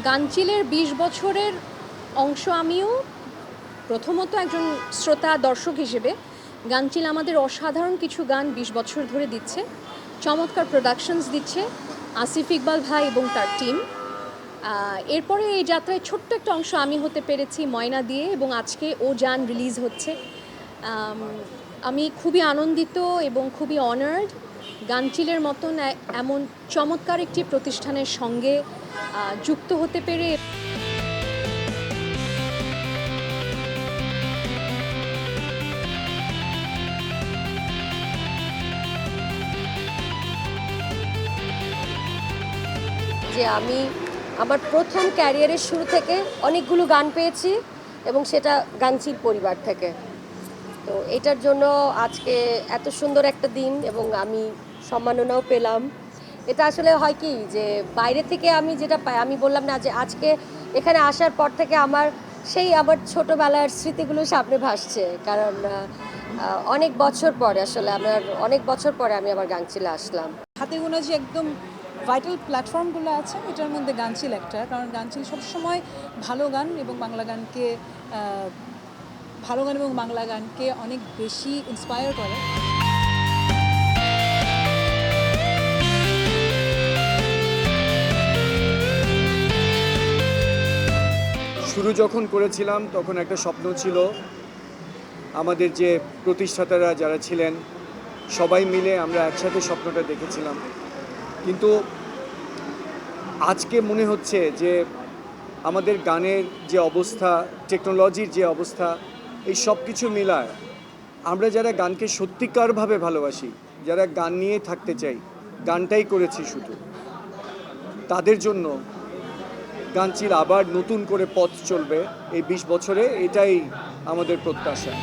গানচিলের ২০ বছরের অংশ আমিও। প্রথমত একজন শ্রোতা দর্শক হিসেবে গানচিল আমাদের অসাধারণ কিছু গান ২০ বছর ধরে দিচ্ছে, চমৎকার প্রোডাকশনস দিচ্ছে আসিফ ইকবাল ভাই এবং তার টিম। এরপরে এই যাত্রায় ছোট্ট একটা অংশ আমি হতে পেরেছি ময়না দিয়ে, এবং আজকে ও জান রিলিজ হচ্ছে। আমি খুবই আনন্দিত এবং খুবই অনার্ড গানচিলের মতন এমন চমৎকার একটি প্রতিষ্ঠানের সঙ্গে যুক্ত হতে পেরে। যে আমি আমার প্রথম ক্যারিয়ারের শুরু থেকে অনেকগুলো গান পেয়েছি এবং সেটা গানচিল পরিবার থেকে। তো এটার জন্য আজকে এত সুন্দর একটা দিন এবং আমি সম্মাননাও পেলাম। এটা আসলে হয় কি যে বাইরে থেকে আমি যেটা পাই, আমি বললাম না যে আজকে এখানে আসার পর থেকে আমার ছোটোবেলার স্মৃতিগুলো সামনে ভাসছে, কারণ অনেক বছর পরে আমি আবার গানচিলে আসলাম। হাতে গোনা যে একদম ভাইটাল প্ল্যাটফর্মগুলো আছে এটার মধ্যে গানচিল একটা, কারণ গানচিল সবসময় ভালো গান এবং বাংলা গানকে অনেক বেশি ইন্সপায়ার করে। শুরু যখন করেছিলাম তখন একটা স্বপ্ন ছিল, আমাদের যে প্রতিষ্ঠাতারা যারা ছিলেন সবাই মিলে আমরা একসাথে স্বপ্নটা দেখেছিলাম। কিন্তু আজকে মনে হচ্ছে যে আমাদের গানের যে অবস্থা, টেকনোলজির যে অবস্থা, এই সব কিছু মিলায় আমরা যারা গানকে সত্যিকারভাবে ভালোবাসি, যারা গান নিয়ে থাকতে চাই, গানটাই করেছি শুধু, তাদের জন্য গানচিল আবার নতুন করে পথ চলবে এই ২০ বছরে, এটাই আমাদের প্রত্যাশা।